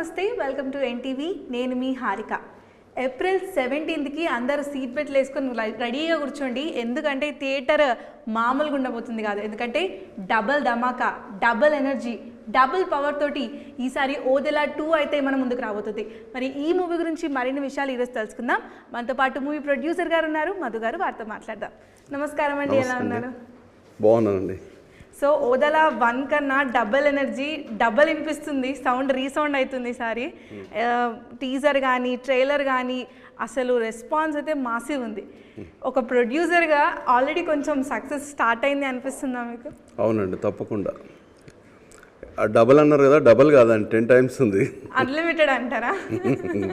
నమస్తే, welcome to NTV. నేను మీ Harika. April 17కి అందరూ సీట్ బెల్ట్లు వేసుకొని రెడీగా కూర్చోండి. ఎందుకంటే థియేటర్ మామూలుగా ఉండబోతుంది కాదు. ఎందుకంటే డబల్ ధమాకా, డబల్ ఎనర్జీ, డబుల్ పవర్ తోటి ఈసారి ఓదెలా 2 అయితే మన ముందుకు రాబోతుంది. మరి ఈ మూవీ గురించి మరిన్ని విషయాలు ఈరోజు తెలుసుకుందాం. మనతో పాటు మూవీ ప్రొడ్యూసర్ గారు ఉన్నారు, మధు గారు. వారితో మాట్లాడదాం. నమస్కారం అండి, ఎలా ఉన్నారు? బాగున్నానండి. సో ఓదెలా 1 కన్నా డబల్ ఎనర్జీ, డబల్ వినిపిస్తుంది, సౌండ్ రీసౌండ్ అవుతుంది ఈసారి. టీజర్ కానీ ట్రైలర్ కానీ అసలు రెస్పాన్స్ అయితే మాసివ్ ఉంది. ఒక ప్రొడ్యూసర్గా ఆల్రెడీ కొంచెం సక్సెస్ స్టార్ట్ అయింది అనిపిస్తుందా మీకు? అవునండి, తప్పకుండా. డబల్ అన్నారు కదా, డబల్ కాదండి, 10 times ఉంది. అన్లిమిటెడ్ అంటారా?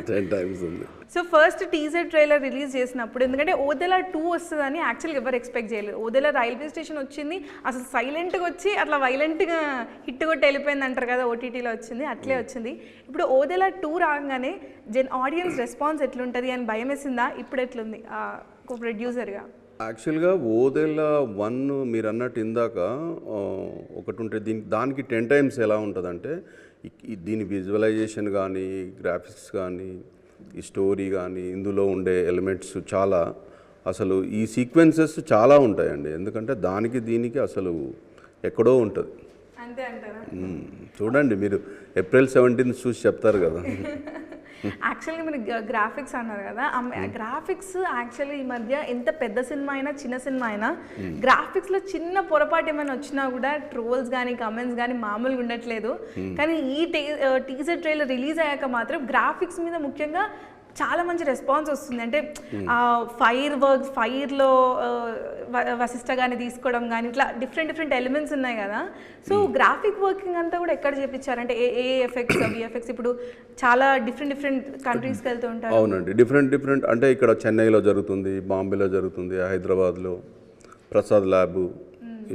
10 times ఉంది. So first teaser trailer release చేసినప్పుడు, ఎందుకంటే ఓదెలా 2 వస్తుందని యాక్చువల్గా ఎవరు ఎక్స్పెక్ట్ చేయలేదు. ఓదెలా రైల్వే స్టేషన్ వచ్చింది, అసలు సైలెంట్గా వచ్చి అట్లా వైలెంట్గా హిట్ కొట్టి వెళ్ళిపోయింది అంటారు కదా, ఓటీటీలో వచ్చింది, అట్లే వచ్చింది. ఇప్పుడు ఓదెలా 2 రాగానే ఆడియన్స్ రెస్పాన్స్ ఎట్లుంటుంది అని భయం వేసిందా? ఇప్పుడు ఎట్లుంది ఒక ప్రొడ్యూసర్గా? యాక్చువల్గా ఓదెలా 1 మీరు అన్నట్టు ఇందాక ఒకటి ఉంటే దానికి 10 times ఎలా ఉంటుందంటే, దీని విజువలైజేషన్ కానీ, గ్రాఫిక్స్ కానీ, ఈ స్టోరీ కానీ, ఇందులో ఉండే ఎలిమెంట్స్ చాలా, అసలు ఈ సీక్వెన్సెస్ చాలా ఉంటాయండి. ఎందుకంటే దానికి దీనికి అసలు ఎక్కడో ఉంటుంది. అంతే అంటారా? చూడండి, మీరు ఏప్రిల్ 17 చూసి చెప్తారు కదా. యాక్చువల్గా మీరు గ్రాఫిక్స్ అన్నారు కదా, గ్రాఫిక్స్ యాక్చువల్లీ ఈ మధ్య ఎంత పెద్ద సినిమా అయినా చిన్న సినిమా అయినా గ్రాఫిక్స్లో చిన్న పొరపాటు ఏమైనా వచ్చినా కూడా ట్రోల్స్ కానీ కమెంట్స్ కానీ మామూలుగా ఉండట్లేదు. కానీ ఈ టీజర్ ట్రైలర్ రిలీజ్ అయ్యాక మాత్రం గ్రాఫిక్స్ మీద ముఖ్యంగా చాలా మంచి రెస్పాన్స్ వస్తుంది. అంటే ఫైర్లో వశిష్ట కానీ తీసుకోవడం కానీ ఇట్లా డిఫరెంట్ ఎలిమెంట్స్ ఉన్నాయి కదా. సో గ్రాఫిక్ వర్కింగ్ అంతా కూడా ఎక్కడ చేపించారు? అంటే ఏ ఎఫెక్ట్స్, విఎఫ్ఎక్స్ ఇప్పుడు చాలా డిఫరెంట్ కంట్రీస్కి వెళ్తూ ఉంటారు. అవునండి, డిఫరెంట్ అంటే ఇక్కడ చెన్నైలో జరుగుతుంది, బాంబేలో జరుగుతుంది, హైదరాబాద్లో ప్రసాద్ ల్యాబ్,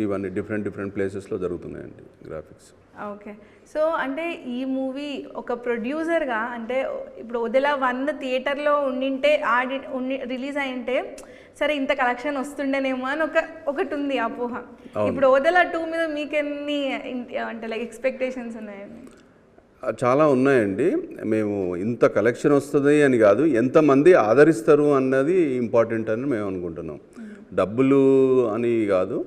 ఇవన్నీ డిఫరెంట్ ప్లేసెస్లో జరుగుతున్నాయండి గ్రాఫిక్స్. ఓకే. సో అంటే ఈ మూవీ ఒక ప్రొడ్యూసర్గా, అంటే ఇప్పుడు ఓదెలా 1 థియేటర్లో రిలీజ్ అయింటే సరే ఇంత కలెక్షన్ వస్తుండేనేమో అని ఒకటి ఉంది అపోహ. ఇప్పుడు ఓదెలా 2 మీద మీకెన్ని అంటే లైక్ ఎక్స్పెక్టేషన్స్ ఉన్నాయండి? చాలా ఉన్నాయండి. మేము ఇంత కలెక్షన్ వస్తుంది అని కాదు, ఎంతమంది ఆదరిస్తారు అన్నది ఇంపార్టెంట్ అని మేము అనుకుంటున్నాం. డబ్బులు అని కాదు,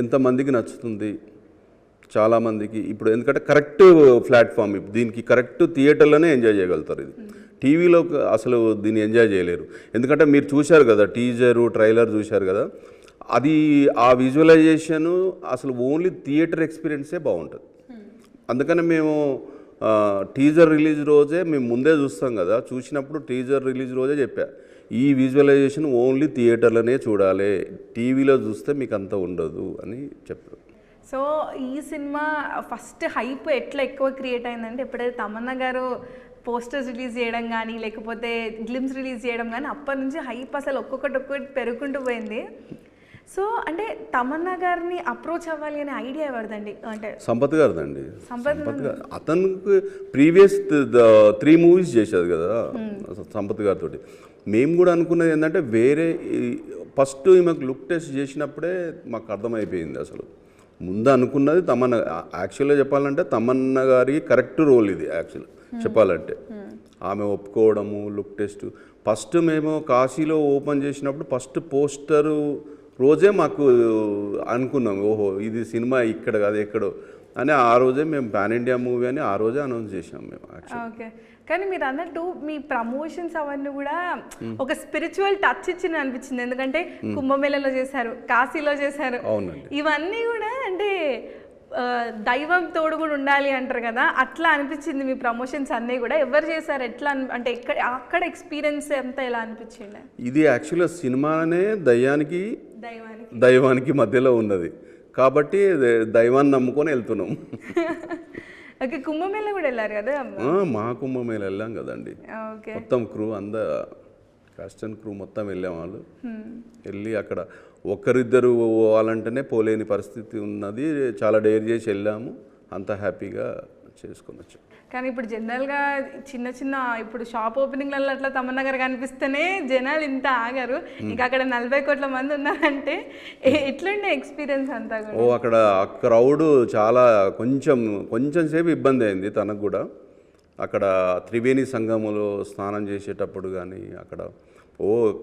ఎంతమందికి నచ్చుతుంది. చాలామందికి ఇప్పుడు ఎందుకంటే కరెక్ట్ ప్లాట్ఫామ్, దీనికి కరెక్ట్ థియేటర్లోనే ఎంజాయ్ చేయగలుగుతారు. ఇది టీవీలో అసలు దీన్ని ఎంజాయ్ చేయలేరు. ఎందుకంటే మీరు చూశారు కదా, ట్రైలర్ చూశారు కదా, అది ఆ విజువలైజేషను అసలు ఓన్లీ థియేటర్ ఎక్స్పీరియన్సే బాగుంటుంది. అందుకని మేము టీజర్ రిలీజ్ రోజే మేము ముందే చూస్తాం కదా, చూసినప్పుడు టీజర్ రిలీజ్ రోజే చెప్పా, ఈ విజువలైజేషన్ ఓన్లీ థియేటర్లోనే చూడాలి, టీవీలో చూస్తే మీకు అంత ఉండదు అని చెప్పారు. సో ఈ సినిమా ఫస్ట్ హైప్ ఎట్లా ఎక్కువ క్రియేట్ అయిందంటే, ఎప్పుడైతే తమన్నా గారు పోస్టర్స్ రిలీజ్ చేయడం కానీ లేకపోతే గ్లిమ్స్ రిలీజ్ చేయడం కానీ, అప్పటి నుంచి హైప్ అసలు ఒక్కొక్కటి పెరుగుకుంటూ పోయింది. సో అంటే తమన్నా గారిని అప్రోచ్ అవ్వాలి అనే ఐడియా ఎవరిదండి? అంటే సంపత్ గారిదండి. సంపత్ గారు అతనికి ప్రీవియస్ 3 movies చేశారు కదా సంపత్ గారితో. మేము కూడా అనుకున్నది ఏంటంటే, వేరే ఫస్ట్ ఈమెకు లుక్ టెస్ట్ చేసినప్పుడే మాకు అర్థమైపోయింది. అసలు ముందు అనుకున్నది తమన్నా. యాక్చువల్గా చెప్పాలంటే తమన్నా గారికి కరెక్ట్ రోల్ ఇది. యాక్చువల్ చెప్పాలంటే ఆమె ఒప్పుకోవడము, లుక్ టెస్ట్. ఫస్ట్ మేము కాశీలో ఓపెన్ చేసినప్పుడు ఫస్ట్ పోస్టరు రోజే మాకు అనుకున్నాం, ఓహో ఇది సినిమా ఇక్కడ కాదు ఎక్కడో అని. ఆ రోజే మేము పాన్ ఇండియా మూవీ అని ఆ రోజే అనౌన్స్ చేసాం మేము. ఓకే. కానీ మీరు అన్నట్టు మీ ప్రమోషన్స్ అవన్నీ కూడా ఒక స్పిరిచువల్ టచ్ ఇచ్చింది అనిపించింది. ఎందుకంటే కుంభమేళలో చేశారు, కాశీలో చేశారు, ఇవన్నీ కూడా అంటే దైవం తోడు కూడా ఉండాలి అంటారు కదా, అట్లా అనిపించింది మీ ప్రమోషన్స్ అన్నీ కూడా. ఎవరు చేశారు, ఎట్లా అంటే అక్కడ ఎక్స్పీరియన్స్ అంతా ఎలా అనిపించింది? ఇది యాక్చువల్గా సినిమానే దైవానికి మధ్యలో ఉన్నది కాబట్టి దైవాన్ని నమ్ముకొని వెళ్తున్నాం. ఓకే. కుంభమేళ కూడా వెళ్ళారు కదా? మా కుంభమేళ వెళ్ళాం కదండి, మొత్తం క్రూ కాస్ట్ అండ్ క్రూ మొత్తం వెళ్ళాం. వాళ్ళు వెళ్ళి అక్కడ ఒక్కరిద్దరు పోవాలంటేనే పోలేని పరిస్థితి ఉన్నది. చాలా డేర్ చేసి వెళ్ళాము, అంత హ్యాపీగా చేసుకొని వచ్చాం. కానీ ఇప్పుడు జనరల్గా చిన్న ఇప్పుడు షాప్ ఓపెనింగ్లలో అట్లా తమన్నా గారు కనిపిస్తేనే జనాలు ఇంత ఆగారు. ఇంకా అక్కడ 40 కోట్ల మంది ఉన్నారంటే ఎట్లుండే ఎక్స్పీరియన్స్ అంతా కూడా? అక్కడ క్రౌడ్ చాలా కొంచెం సేపు ఇబ్బంది అయింది తనకు కూడా. అక్కడ త్రివేణి సంగములో స్నానం చేసేటప్పుడు కానీ అక్కడ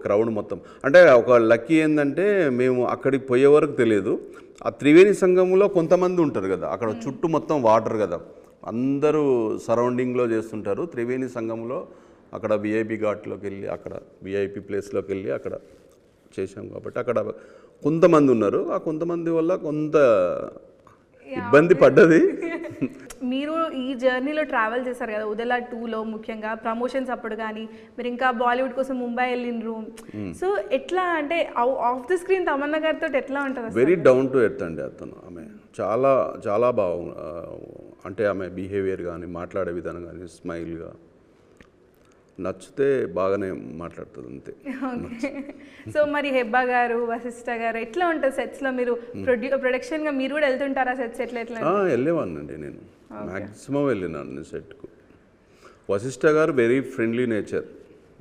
క్రౌడ్ మొత్తం అంటే ఒక లక్కీ ఏంటంటే మేము అక్కడికి పోయే వరకు తెలియదు. ఆ త్రివేణి సంగంలో కొంతమంది ఉంటారు కదా, అక్కడ చుట్టూ మొత్తం వాటర్ కదా, అందరూ సరౌండింగ్లో చేస్తుంటారు. త్రివేణి సంగంలో అక్కడ విఐపి ఘాట్లోకి వెళ్ళి అక్కడ విఐపి ప్లేస్లోకి వెళ్ళి అక్కడ చేసాం కాబట్టి అక్కడ కొంతమంది ఉన్నారు. ఆ కొంతమంది వల్ల కొంత ఇబ్బంది పడ్డది. మీరు ఈ జర్నీలో ట్రావెల్ చేశారు కదా ఉదలా 2లో, ముఖ్యంగా ప్రమోషన్స్ అప్పుడు కానీ మీరు ఇంకా బాలీవుడ్ కోసం ముంబై వెళ్ళిండ్రు. సో ఎట్లా అంటే ఆఫ్ ది స్క్రీన్ తమన్నా గారితో ఎట్లా ఉంటుంది? వెరీ డౌన్ టు ఎర్త్ అండి అతను. ఆమె చాలా చాలా బాగుంది. అంటే ఆమె బిహేవియర్ కానీ మాట్లాడే విధానం కానీ స్మైల్గా నచ్చితే బాగానే మాట్లాడుతుంది అంతే. సో మరి హెబ్బా గారు, వశిష్ఠ గారు ఎట్లా ఉంటుంది సెట్స్లో? మీరు ప్రొడక్షన్గా మీరు కూడా వెళ్తుంటారా సెట్స్? ఎట్లా వెళ్ళేవాడినండి నేను, మ్యాక్సిమం వెళ్ళినాను నేను సెట్కు. వశిష్ఠ గారు వెరీ ఫ్రెండ్లీ నేచర్.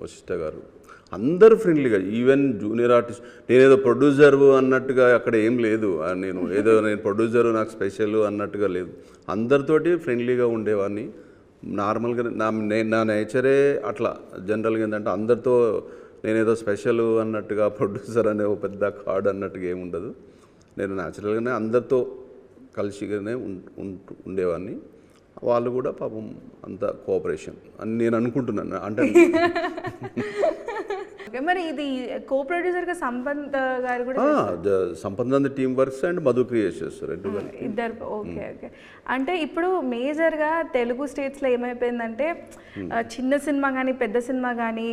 వశిష్ఠ గారు అందరూ ఫ్రెండ్లీగా, ఈవెన్ జూనియర్ ఆర్టిస్ట్. నేనేదో ప్రొడ్యూసర్ అన్నట్టుగా అక్కడ ఏం లేదు. నేను ప్రొడ్యూసర్ నాకు స్పెషల్ అన్నట్టుగా లేదు. అందరితోటి ఫ్రెండ్లీగా ఉండేవాడిని. నార్మల్గా నా నేచరే అట్లా. జనరల్గా ఏంటంటే అందరితో నేనేదో స్పెషల్ అన్నట్టుగా ప్రొడ్యూసర్ అనే ఒక పెద్ద కార్డ్ అన్నట్టుగా ఏమి ఉండదు. నేను న్యాచురల్గానే అందరితో కలిసిగానే ఉండేవాడిని. వాళ్ళు కూడా పాపం అంత కోఆపరేషన్ అని నేను అనుకుంటున్నాను. అంటే మరి ఇది కో ప్రొడ్యూసర్గా సంపత్ గారు కూడా Sampath team works and Madhu creations ఇద్దరు. ఓకే. అంటే ఇప్పుడు మేజర్గా తెలుగు స్టేట్స్లో ఏమైపోయిందంటే చిన్న సినిమా కానీ పెద్ద సినిమా కానీ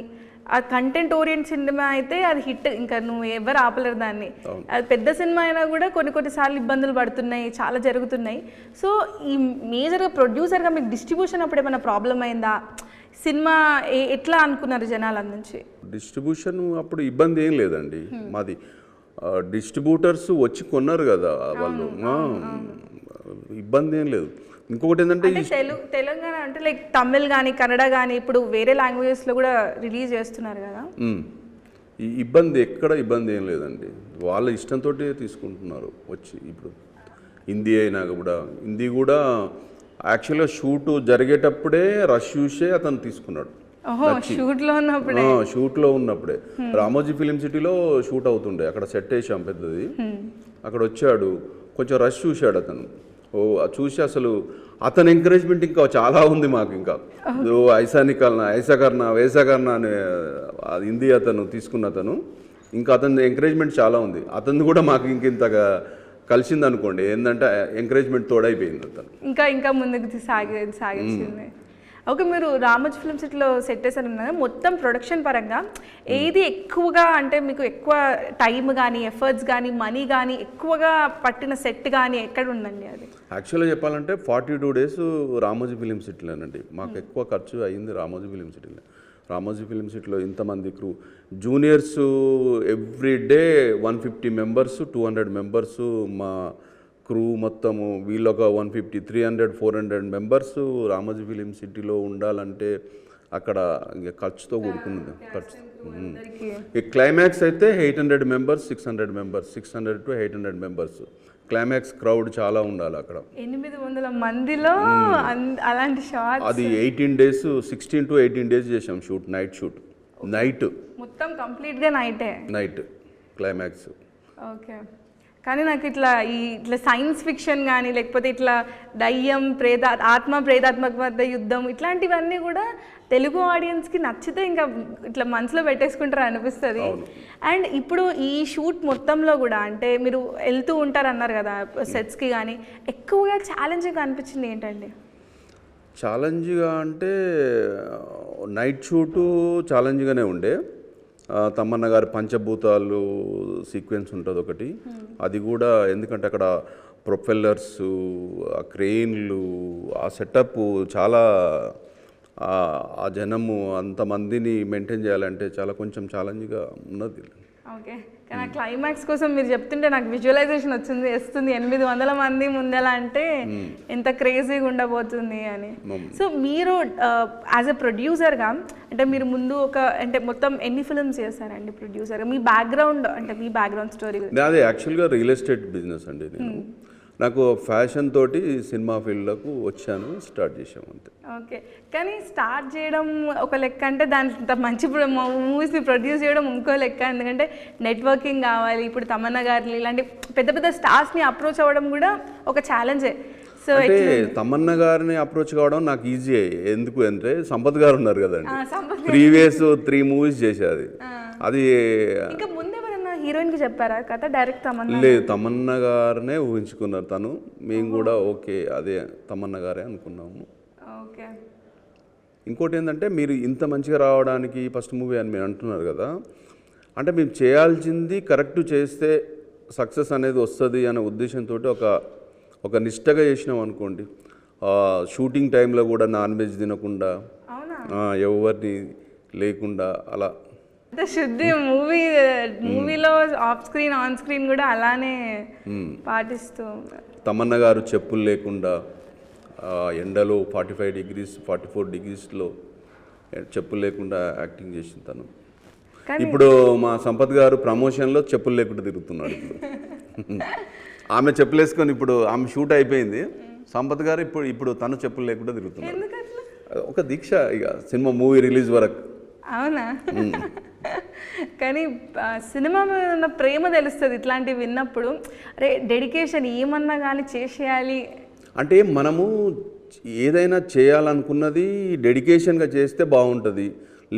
ఆ కంటెంట్ ఓరియంట్ సినిమా అయితే అది హిట్, ఇంకా నువ్వు ఎవరు ఆపలేరు దాన్ని. అది పెద్ద సినిమా అయినా కూడా కొన్నిసార్లు ఇబ్బందులు పడుతున్నాయి, చాలా జరుగుతున్నాయి. సో ఈ మేజర్గా ప్రొడ్యూసర్గా మీకు డిస్ట్రిబ్యూషన్ అప్పుడు ఏమైనా ప్రాబ్లం అయిందా? సినిమా ఎట్లా అనుకున్నారు జనాల నుంచి? డిస్ట్రిబ్యూషన్ అప్పుడు ఇబ్బంది ఏం లేదండి. మాది డిస్ట్రిబ్యూటర్స్ వచ్చి కొన్నారు కదా వాళ్ళు, ఇబ్బంది ఏం లేదు. ఇంకొకటి ఏంటంటే తెలంగాణ అంటే లైక్ తమిళ్ కానీ కన్నడ కానీ ఇప్పుడు వేరే లాంగ్వేజెస్లో కూడా రిలీజ్ చేస్తున్నారు కదా. ఈ ఇబ్బంది ఎక్కడ ఇబ్బంది ఏం లేదండి. వాళ్ళ ఇష్టంతో తీసుకుంటున్నారు వచ్చి. ఇప్పుడు హిందీ అయినా కూడా, హిందీ కూడా యాక్చువల్గా షూట్ జరిగేటప్పుడే రష్ చూసే అతను తీసుకున్నాడు. షూట్లో ఉన్నప్పుడే రామోజీ ఫిలిం సిటీలో షూట్ అవుతుండే, అక్కడ సెట్ వేసాం పెద్దది. అక్కడ వచ్చాడు, కొంచెం రష్ చూశాడు అతను. చూసి అసలు అతని ఎంకరేజ్మెంట్ ఇంకా చాలా ఉంది మాకు. ఇంకా ఐసా నికాల్నా, ఐసా కర్నా, వేసా కర్నా అనే హిందీ అతను తీసుకున్న అతను, ఇంకా అతని ఎంకరేజ్మెంట్ చాలా ఉంది. అతను కూడా మాకు ఇంతగా కలిసింది అనుకోండి. ఏంటంటే ఎంకరేజ్మెంట్ తోడైపోయింది అతను. ఇంకా ముందుకు సాగించింది. ఓకే, మీరు రామోజీ ఫిల్మ్ సిటీలో సెట్ చేశారు కదా, మొత్తం ప్రొడక్షన్ పరంగా ఏది ఎక్కువగా అంటే మీకు ఎక్కువ టైం కానీ ఎఫర్ట్స్ కానీ మనీ కానీ ఎక్కువగా పట్టిన సెట్ కానీ ఎక్కడ ఉందండి? అది యాక్చువల్గా చెప్పాలంటే 42 days రామోజీ ఫిలిం సిటీలోనండి. మాకు ఎక్కువ ఖర్చు అయింది రామోజీ ఫిలిం సిటీలో. రామోజీ ఫిలిం సిటీలో ఇంతమంది crew, juniors every day 150 members, 200 members మా క్రూ మొత్తము. వీళ్ళొక 150, 300, 400 members రామోజీ ఫిలిం సిటీలో ఉండాలంటే అక్కడ ఇంకా ఖర్చుతో కూడుకున్నది. ఖర్చు ఈ క్లైమాక్స్ అయితే 800 members, 600 members, 600 to 800 members. Climax crowd చాలా ఉండాలి అక్కడ. 800 మందిలో అలాంటి షాట్. అది 18 days, 16 to 18 days చేసాం షూట్. నైట్ షూట్, నైట్ మొత్తం కంప్లీట్గా నైట్ క్లైమాక్స్. ఓకే. కానీ నాకు ఇట్లా సైన్స్ ఫిక్షన్ కానీ లేకపోతే ఇట్లా దయ్యం ప్రేతాత్మక మధ్య యుద్ధం ఇట్లాంటివన్నీ కూడా తెలుగు ఆడియన్స్కి నచ్చితే ఇంకా ఇట్లా మనసులో పెట్టేసుకుంటారు అనిపిస్తుంది. అండ్ ఇప్పుడు ఈ షూట్ మొత్తంలో కూడా అంటే మీరు వెళ్తూ ఉంటారు అన్నారు కదా సెట్స్కి, కానీ ఎక్కువగా ఛాలెంజింగ్గా అనిపించింది ఏంటండి? ఛాలెంజ్గా అంటే నైట్ షూటు ఛాలెంజ్గానే ఉండే. తమ్మన్న గారి పంచభూతాలు సీక్వెన్స్ ఉంటుంది ఒకటి, అది కూడా ఎందుకంటే అక్కడ ప్రొపెల్లర్స్, ఆ క్రెయిన్లు, ఆ సెటప్ చాలా, ఆ జనము అంతమందిని మెయింటైన్ చేయాలంటే చాలా కొంచెం ఛాలెంజ్గా ఉన్నది. ఓకే, కానీ ఆ క్లైమాక్స్ కోసం మీరు చెప్తుంటే నాకు విజువలైజేషన్ వస్తుంది 800 మంది ముందెలా అంటే ఎంత క్రేజీగా ఉండబోతుంది అని. సో మీరు యాజ్ ఎ ప్రొడ్యూసర్గా అంటే మీరు ముందు అంటే మొత్తం ఎన్ని ఫిల్మ్స్ చేస్తారండి ప్రొడ్యూసర్గా? మీ బ్యాక్గ్రౌండ్ స్టోరీ? అదే యాక్చువల్గా రియల్ ఎస్టేట్ బిజినెస్ అండి. నేను నాకు ఫ్యాషన్ తోటి సినిమా ఫీల్డ్లోకి వచ్చాను, స్టార్ట్ చేసాము అంతే. ఓకే, కానీ స్టార్ట్ చేయడం ఒక లెక్క అంటే దాంట్లో మంచి మూవీస్ని ప్రొడ్యూస్ చేయడం ఇంకో లెక్క. ఎందుకంటే నెట్వర్కింగ్ కావాలి. ఇప్పుడు తమన్నా గారిని ఇలాంటి పెద్ద పెద్ద స్టార్స్ని అప్రోచ్ అవ్వడం కూడా ఒక ఛాలెంజే. సో అంటే తమన్నా గారిని అప్రోచ్ కావడం నాకు ఈజీ. ఎందుకు అంటే సంపత్ గారు ఉన్నారు కదండి, ప్రీవియస్ 3 మూవీస్ చేసేది. అది ఇంకా ముందే హీరోయిన్కి చెప్పారా కథ? డైరెక్ట్ తమన్నా? లేదు, తమన్నా గారినే ఊహించుకున్నారు తను. మేము కూడా ఓకే అదే తమన్నా గారే అనుకున్నాము. ఓకే. ఇంకోటి ఏంటంటే మీరు ఇంత మంచిగా రావడానికి ఫస్ట్ మూవీ అని మీరు అంటున్నారు కదా, అంటే మేము చేయాల్సింది కరెక్ట్ చేస్తే సక్సెస్ అనేది వస్తుంది అనే ఉద్దేశంతో ఒక నిష్టగా చేసినాం అనుకోండి. షూటింగ్ టైంలో కూడా నాన్ వెజ్ తినకుండా, ఎవరిని లేకుండా అలా శుద్ధి మూవీలో ఆఫ్ స్క్రీన్ ఆన్ స్క్రీన్ కూడా అలానే పాటిస్తూ. తమన్నా గారు చెప్పులు లేకుండా ఎండలో 45 degrees 44 degreesలో చెప్పులు లేకుండా యాక్టింగ్ చేసింది తను. ఇప్పుడు మా సంపత్ గారు ప్రమోషన్లో చెప్పులు లేకుండా తిరుగుతున్నాడు. ఆమె చెప్పులు వేసుకొని ఇప్పుడు ఆమె షూట్ అయిపోయింది. సంపత్ గారు ఇప్పుడు తను చెప్పులు లేకుండా తిరుగుతున్నాడు. ఒక దీక్ష ఇక సినిమా మూవీ రిలీజ్ వరకు. అవునా? కానీ సినిమా మీద ఉన్న ప్రేమ తెలుస్తుంది ఇట్లాంటివి విన్నప్పుడు. అరే డెడికేషన్ ఏమన్నా కానీ చేసేయాలి అంటే మనము ఏదైనా చేయాలనుకున్నది డెడికేషన్గా చేస్తే బాగుంటుంది.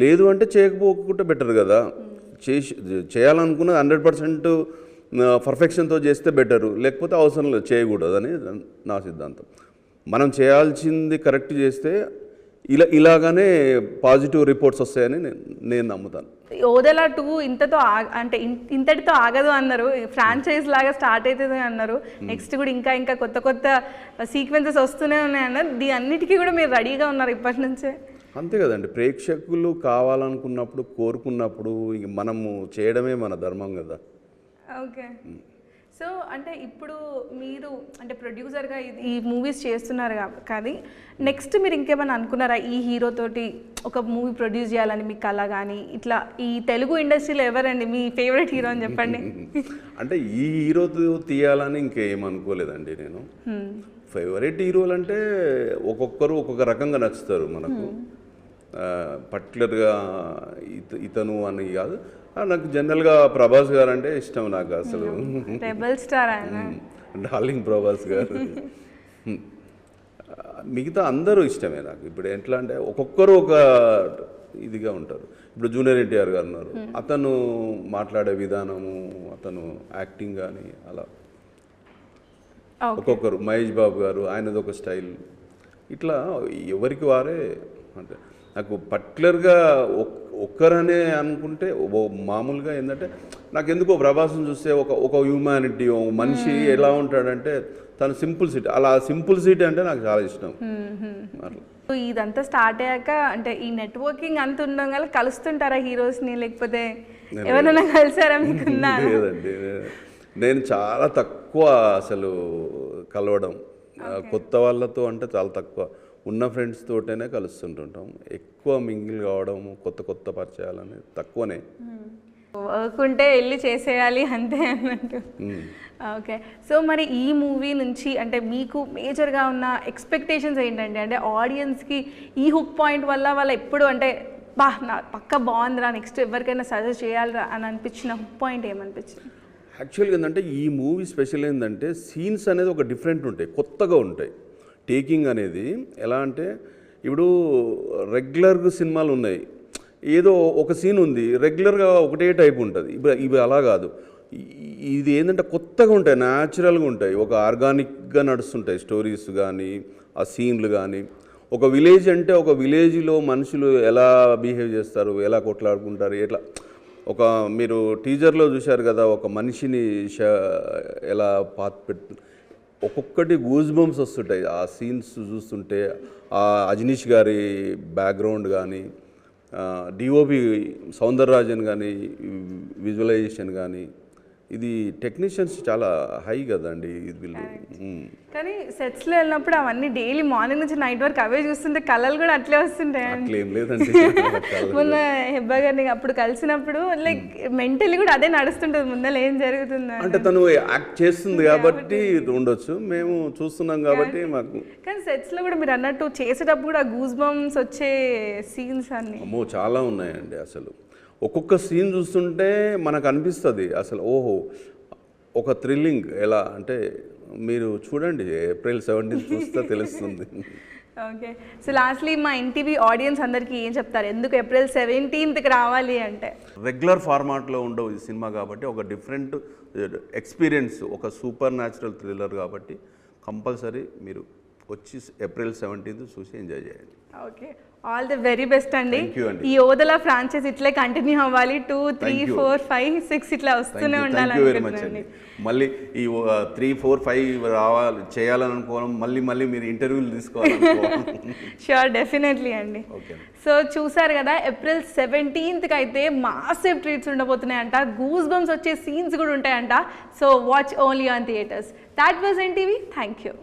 లేదు అంటే చేయకపోకుండా బెటర్ కదా. చేయాలనుకున్నది 100% పర్ఫెక్షన్తో చేస్తే బెటరు, లేకపోతే అవసరం లేదు, చేయకూడదు అని నా సిద్ధాంతం. మనం చేయాల్సింది కరెక్ట్ చేస్తే ఇలాగానే పాజిటివ్ రిపోర్ట్స్ వస్తాయని నేను నమ్ముతాను. ఓదెలా 2 ఇంతటితో ఆగదు అన్నారు. ఫ్రాంచైజ్ లాగా స్టార్ట్ అవుతుంది అన్నారు. నెక్స్ట్ కూడా ఇంకా కొత్త సీక్వెన్సెస్ వస్తూనే ఉన్నాయి అన్నారు. దీని అన్నిటికీ కూడా మీరు రెడీగా ఉన్నారు ఇప్పటి నుంచే? అంతే కదండి, ప్రేక్షకులు కావాలనుకున్నప్పుడు కోరుకున్నప్పుడు ఇంక మనము చేయడమే మన ధర్మం కదా. ఓకే. సో అంటే ఇప్పుడు మీరు అంటే ప్రొడ్యూసర్గా ఈ మూవీస్ చేస్తున్నారు కానీ నెక్స్ట్ మీరు ఇంకేమైనా అనుకున్నారా ఈ హీరోతోటి ఒక మూవీ ప్రొడ్యూస్ చేయాలని మీకు అలా? కానీ ఇట్లా ఈ తెలుగు ఇండస్ట్రీలో ఎవరండి మీ ఫేవరెట్ హీరో అని చెప్పండి. అంటే ఈ హీరోతో తీయాలని ఇంకేమనుకోలేదండి నేను. ఫేవరెట్ హీరోలు అంటే ఒక్కొక్కరు ఒక్కొక్క రకంగా నచ్చుతారు మనకు. పర్టికులర్గా ఇతను అని కాదు, నాకు జనరల్గా ప్రభాస్ గారు అంటే ఇష్టం. నాకు అసలు రెబల్ స్టార్ డార్లింగ్ ప్రభాస్ గారు. మిగతా అందరూ ఇష్టమే నాకు. ఇప్పుడు ఎట్లా అంటే ఒక్కొక్కరు ఒక ఇదిగా ఉంటారు. ఇప్పుడు జూనియర్ ఎన్టీఆర్ గారు ఉన్నారు, అతను మాట్లాడే విధానము, అతను యాక్టింగ్ కానీ అలా. ఒక్కొక్కరు మహేష్ బాబు గారు, ఆయనది ఒక స్టైల్. ఇట్లా ఎవరికి వారే. అంటే నాకు పర్టికులర్గా ఒక్కరనే అనుకుంటే మామూలుగా ఏంటంటే నాకు ఎందుకో ప్రభాస్ని చూస్తే ఒక హ్యూమానిటీ, మనిషి ఎలా ఉంటాడంటే తను సింపుల్సిటీ, అలా సింపుల్సిటీ అంటే నాకు చాలా ఇష్టం. అట్లా ఇదంతా స్టార్ట్ అయ్యాక అంటే ఈ నెట్వర్కింగ్ అంత ఉండడం వల్ల కలుస్తుంటారా హీరోస్ని, లేకపోతే ఎవరైనా కలిసారా మీకున్నా? లేదండి, నేను చాలా తక్కువ అసలు కలవడం. కొత్త వాళ్ళతో అంటే చాలా తక్కువ. ఉన్న ఫ్రెండ్స్ తోటనే కలుస్తుంటుంటాం. ఎక్కువ మింగిల్ కావడం, కొత్త పరిచయాలని తక్కువనే. వర్క్ ఉంటే వెళ్ళి చేసేయాలి అంతే అన్నట్టు. ఓకే. సో మరి ఈ మూవీ నుంచి అంటే మీకు మేజర్గా ఉన్న ఎక్స్పెక్టేషన్స్ ఏంటంటే, అంటే ఆడియన్స్కి ఈ హుక్ పాయింట్ వల్ల వాళ్ళు ఎప్పుడు అంటే నా పక్క బాగుందిరా, నెక్స్ట్ ఎవరికైనా సజెస్ట్ చేయాలిరా అని అనిపించిన హుక్ పాయింట్ ఏమనిపించింది? యాక్చువల్గా ఏంటంటే ఈ మూవీ స్పెషల్ ఏంటంటే సీన్స్ అనేది ఒక డిఫరెంట్ ఉంటాయి, కొత్తగా ఉంటాయి. టేకింగ్ అనేది ఎలా అంటే ఇప్పుడు రెగ్యులర్గా సినిమాలు ఉన్నాయి, ఏదో ఒక సీన్ ఉంది, రెగ్యులర్గా ఒకటే టైప్ ఉంటుంది. ఇవి అలా కాదు. ఇది ఏంటంటే కొత్తగా ఉంటాయి, న్యాచురల్గా ఉంటాయి, ఒక ఆర్గానిక్గా నడుస్తుంటాయి స్టోరీస్ కానీ ఆ సీన్లు కానీ. ఒక విలేజ్ అంటే ఒక విలేజ్లో మనుషులు ఎలా బిహేవ్ చేస్తారు, ఎలా కొట్లాడుకుంటారు, ఎట్లా మీరు టీజర్లో చూశారు కదా, ఒక మనిషిని ఎలా ఒక్కొక్కటి గూస్ బంప్స్ వస్తుంటాయి ఆ సీన్స్ చూస్తుంటే. ఆ అజనీష్ గారి బ్యాక్గ్రౌండ్ కానీ, డిఓపి సౌందరరాజన్ కానీ విజువలైజేషన్ కానీ ఇది టెక్నీషియన్స్ చాలా హై కదండి ఇది వీళ్ళు. కానీ సెట్స్లో వెళ్ళినప్పుడు అవన్నీ డైలీ మార్నింగ్ నుంచి నైట్ వరకు అవే చూస్తుంటే కళలు కూడా అట్లే వస్తుంటాయండి. అట్లేం లేదండి. మొన్న హెబ్బా గారిని అప్పుడు కలిసినప్పుడు లైక్ మెంటలీ కూడా అదే నడుస్తుంటుంది, ముందర ఏం జరుగుతుందో అంటే తను యాక్ట్ చేస్తుంది కాబట్టి ఉండొచ్చు, మేము చూస్తున్నాం కాబట్టి మాకు. కానీ సెట్స్లో కూడా మీరు అన్నట్టు చేసేటప్పుడు కూడా గూస్ బంప్స్ వచ్చే సీన్స్ అన్ని అమ్మో చాలా ఉన్నాయండి. అసలు ఒక్కొక్క సీన్ చూస్తుంటే మనకు అనిపిస్తుంది అసలు ఓహో ఒక థ్రిల్లింగ్ ఎలా అంటే మీరు చూడండి ఏప్రిల్ 17 చూస్తే తెలుస్తుంది. ఓకే, సో లాస్ట్లీ మా ఎన్టీవీ ఆడియన్స్ అందరికీ ఏం చెప్తారు, ఎందుకు ఏప్రిల్ 17కి రావాలి అంటే? రెగ్యులర్ ఫార్మాట్లో ఉండవు ఈ సినిమా కాబట్టి ఒక డిఫరెంట్ ఎక్స్పీరియన్స్, ఒక సూపర్ న్యాచురల్ థ్రిల్లర్ కాబట్టి కంపల్సరీ మీరు వచ్చి ఏప్రిల్ 17 చూసి ఎంజాయ్ చేయండి. Okay, all the very best అండి. Thank you అండి. ఈ ఓదల ఫ్రాంచైజ్ ఇట్లే కంటిన్యూ అవ్వాలి, 2, 3, 4, 5, 6 ఇట్లా వస్తూనే ఉండాలి అనుకుంటున్నాను. మళ్ళీ ఈ 3, 4, 5 రావాలి చేయాలని అనుకోవడం, మళ్ళీ మీరు ఇంటర్వ్యూలు తీసుకోవాలి. షూర్, డెఫినెట్లీ అండి. ఓకే, సో చూసారు కదా, ఏప్రిల్ 17కి అయితే మాసివ్ ట్రీట్స్ ఉండబోతున్నాయంట, గూస్ బంప్స్ వచ్చే సీన్స్ కూడా ఉంటాయంట. So watch only on theatres. That was NTV. Thank you.